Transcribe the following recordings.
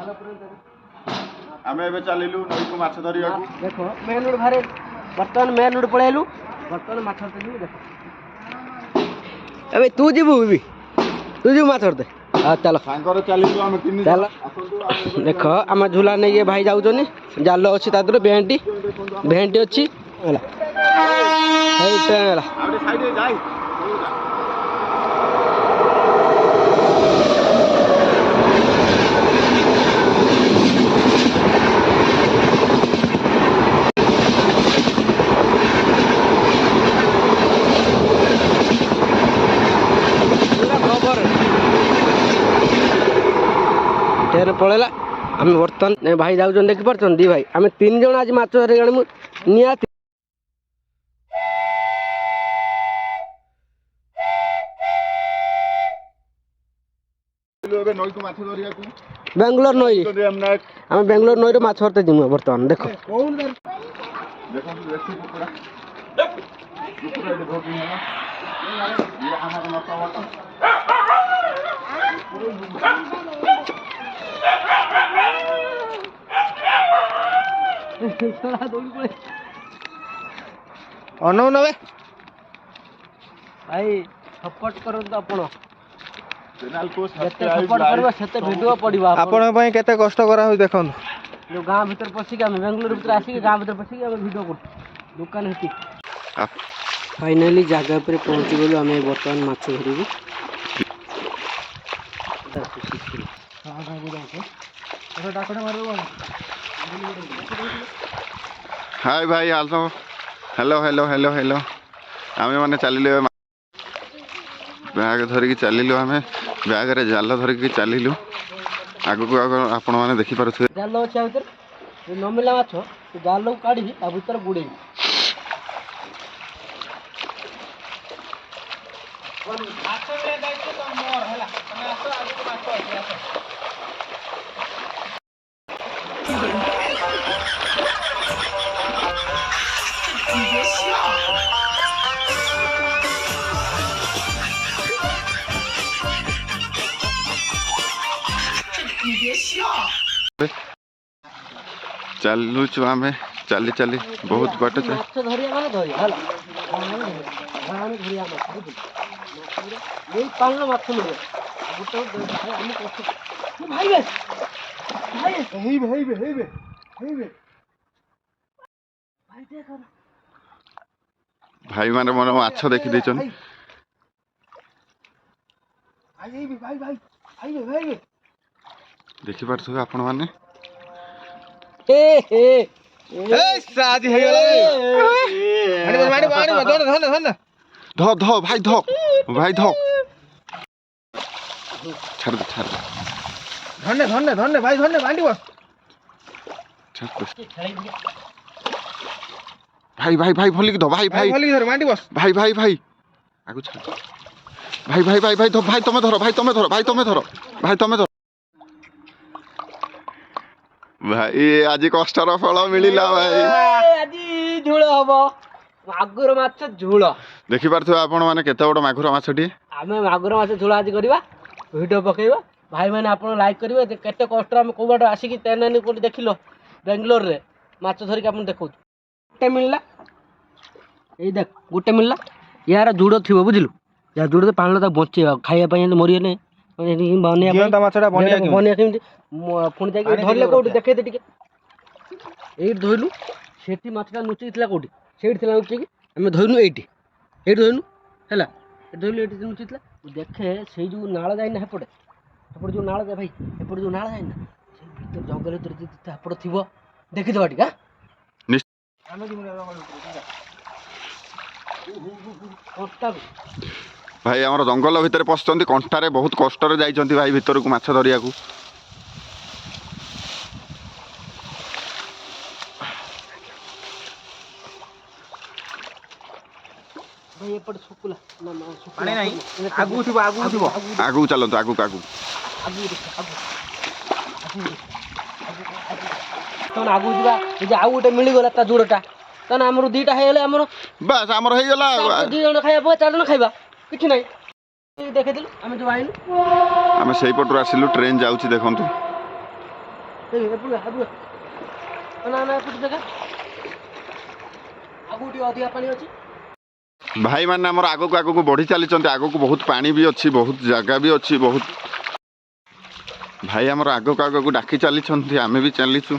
आमे एबे चलिलु नई को माछ धरिया को देखो मेन रोड बाहर बर्तमान मेन रोड पळेलु बर्तमान माछ धरिलु देखो अबे तू जीबू भी तू जीबू माछ धरते हां चलो सांगर चलिलु आमे किनि चलो देखो आम झूला नहीं भाई जाउछनी जाल अछि तादर भेंटी अछि होला हेई ट्रेन होला आउटे साइड जाई ट्रेन पड़ेला आम बर्तमान भाई जाऊन देखी पार्थ दी भाई आम 3 जन आज माछ धरे गण निहाती एबे नई को माछ धरिया को बेंगलोर नई आम बेंगलोर नई रो माछ धरते जिमु बर्तमान देखो देखो रेसी कुकुड़ा कुकुड़ा एडे भोगी ना ये हमार मता वाला अनौ नबे भाई सपोर्ट करंतु आपण चैनल को सपोर्ट करबा सेते वीडियो पडिबा आपण पई केते कष्ट करा होई देखन जो गांव भीतर पसी के हम बेंगलोर भीतर आसी के गांव भीतर पसी के हम वीडियो कर दुकान हेती फाइनली जगह पर पहुंची गेलु हमें वर्तमान माछ धरिबी हाय भाई हेलो हेलो हेलो हेलो आमे माने चलिलु बैग धरिकी चलिलु आमे बैग रे जाल धरिकी चलिलु आगु को आपण माने देखि पारुथि जाल अछि आ भीतर जे न मिला माछ से जाल को काढी आ भीतर बुडे चलु छु आमे चली चली बहुत बाट छ माछ धरिया माने धरिया हला हम धरिया माछ ये पालन माछ मिले गुटे हम कष्ट भाई बे भाई देख भाई माने मोर माछ देखि दैछन भाई देखि पारथु आपण माने ए शादी हे गेले मानी धन धो धो भाई धो छाड़ दे धन्य भाई धन्य बांडी बस छाड़ दे भाई भोली की धो भाई भोली धर बांडी बस भाई आगु छाड़ भाई धो भाई तमे धरो भाई आज कष्टर फल मिलिला भाई आज झोल हबो मागुर माछ झोल देखि पारथु आपण माने केते बड मागुर माछटी आमे मागुर माछ झोल आज करबा वीडियो पकेबा भाई माने आपण लाइक करिवे केते कष्ट हम को बाटो आसी कि तेनानी कोठी देखिलो बेंगलोर रे माछ धरि के आपण देखौ गुटे मिलला ए देख गुटे मिलला यार जुडो थिबो बुझिलु या जुडो पाणलो ता बचेबा खाइया पय मरिए ने जीवंत माछटा बनिया केमति पुणी जाके धरले कोठी देखे दे टिके एई धइलु सेठी माछटा नुचि थिला कोठी सेठी थिला नुचि कि हम धइलु एठी धइलु हैला धइलु एठी नुचि थिला देखे सेई जो नाळ जाई ना हेपडे हेपडे जो नाळ जाय भाई हेपडे जो नाळ जाई ना से भीतर जंगल भीतर हेपडे थिबो देखि दबा टिका भाई आमर जंगल भितर पसचंती कंटारे बहुत कष्ट रे जाइचंती भाई भीतर को माछ धरिया को भाई एपड सुकुला ना पानी नहीं आगु चलंतो आगु तन आगु दिबा जे आउ गोटे मिली गला ता जुडटा तन हमरो दीटा हेले हमरो बस हमर हे गेला दी जण खाइबा चार जण खाइबा किछ नै देखे दिल हम जो आइनु हम सेही पटु आसिलु ट्रेन जाउची देखंतु ना ना एपट जगह आगु टी अधिका पानी अछि भाई मैंने आमर आगक आगक बढ़ी चली आगक बहुत पानी भी अच्छी बहुत जगह भी अच्छी बहुत भाई आमर आगक आगक डाकी चली आमे भी चलीचु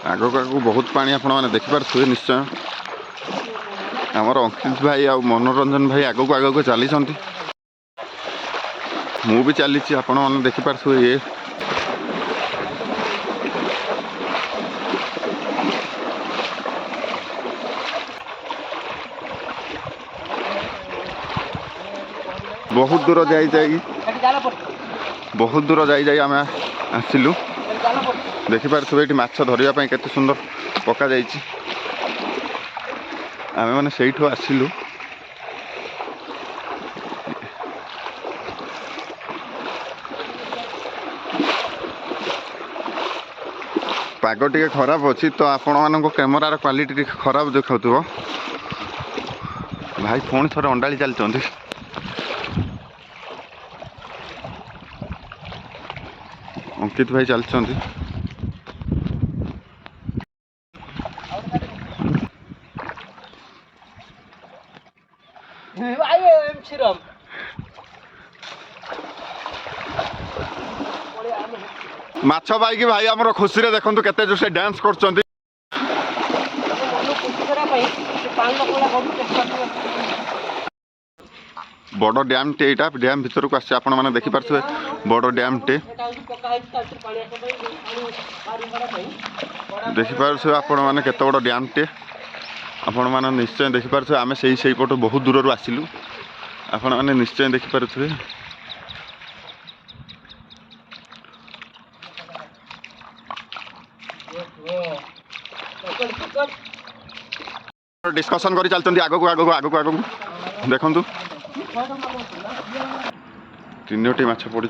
आगक आगक बहुत पानी आपण मैंने देखिपे निश्चय आमर अंकित भाई आ मनोरंजन भाई आगक आगक चली मु भी चली आपण मैंने देखिपे ये बहुत दूर जाई बहुत दूर जाई आम आसिलु देखिपे ये माछ धरने केते सुंदर पका जाइए आम मैंने से आसिलु पाग टे खराब अच्छी तो आपण मान कैमेरार क्वालिटी खराब देखा भाई पुणी थोड़े अंडाली चलते अंकित भाई चलते माछ पाई भाई आमर खुशी रे देखंतु केते जो से डांस करछंती बड़ डैम टे एटा डैम भीतर को आसे आपण माने देखि पारछे बड़ डैम टे देखि पारछे आपण माने केते बड़ डैम टे आपण माने निश्चय देखि पारछे आमे सेही पट बहुत दूर रु आसिलु आपण माने निश्चय देखि पारछे डिस्कशन करी चलते आगक आगक आगक आगक देखु तीनोटी माछ पड़ी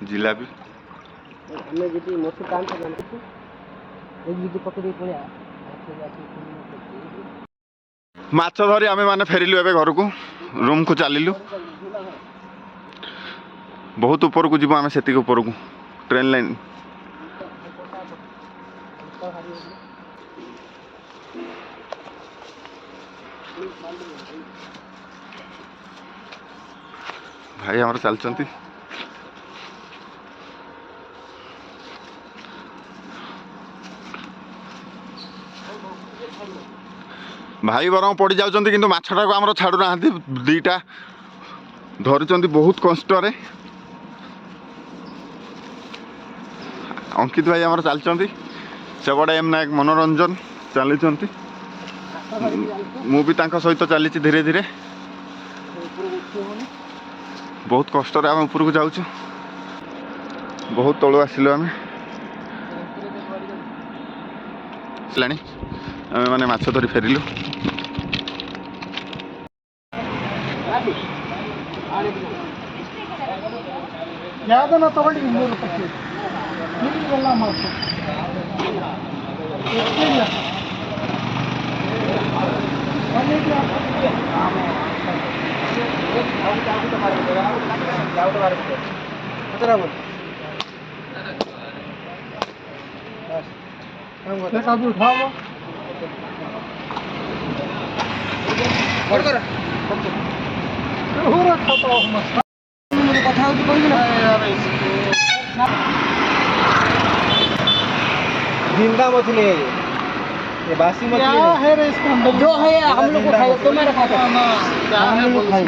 जिलापी माछ धरी आमे माने फेरिलु एबे घर को रूम को चलिलु बहुत ऊपर को जीव आमे सेतिक ऊपर को ट्रेन लाइन भाई हमारे चलते भाई बर पड़ जाऊँ कि मछटा को आम छाड़ू ना दीटा धरी बहुत कष्ट अंकित भाई आमर चलते सेबड़े एम नायक मनोरंजन चली मु भी सहित चली धीरे धीरे बहुत कष्ट आम ऊपर को जाऊँ बहुत तलु आसिलु आम आम मैंने माछ धरी फेरिलु जिंदा मछली है ये बासी मछली है जो है हम लोग को खाओ तो मेरा खाता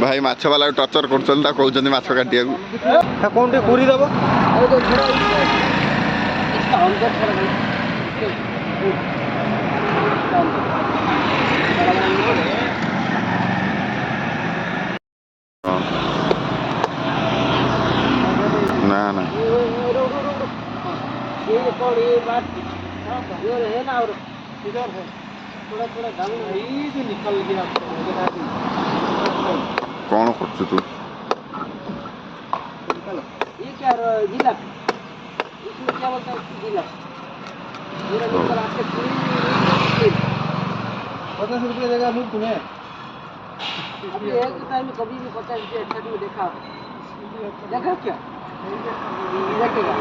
भाई माछ वाला टर्चर करछन ता कहउछन माछ काटिया को कोन टे कुरी दबो तो इसका अंदर ना ना ये कौन ये बात ये है ना और इधर है थोड़ा थोड़ा डाउन है ये जो निकल गया कौन करछु तू ये क्या जिला इसमें क्या बोलता है जिला पूरा निकल आके पूरी 50 रुपये देगा लूट तुम्हें। अभी एक टाइम में कभी भी 50 रुपये एक साइड में देखा क्या देखेगा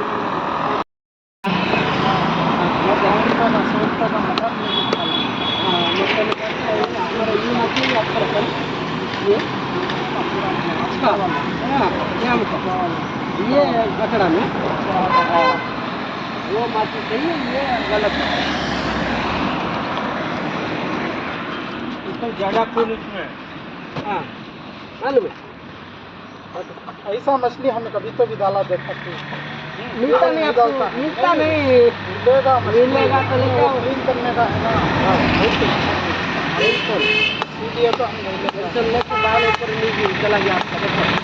हमारा ये मछली अच्छा रहता है ये अच्छा क्या मतलब ये कचड़ा में वो माटी सही है ये गलत है तो ज़्यादा खून इसमें हाँ मालूम है ऐसा मछली हमने कभी तो भी डाला देखा मिलता नहीं आपको मिलता नहीं मिलेगा तो लेगा क्लीन करने का है ना बिल्कुल इसलिए तो हम लेके बाल ऊपर नहीं चला गया आपका देखो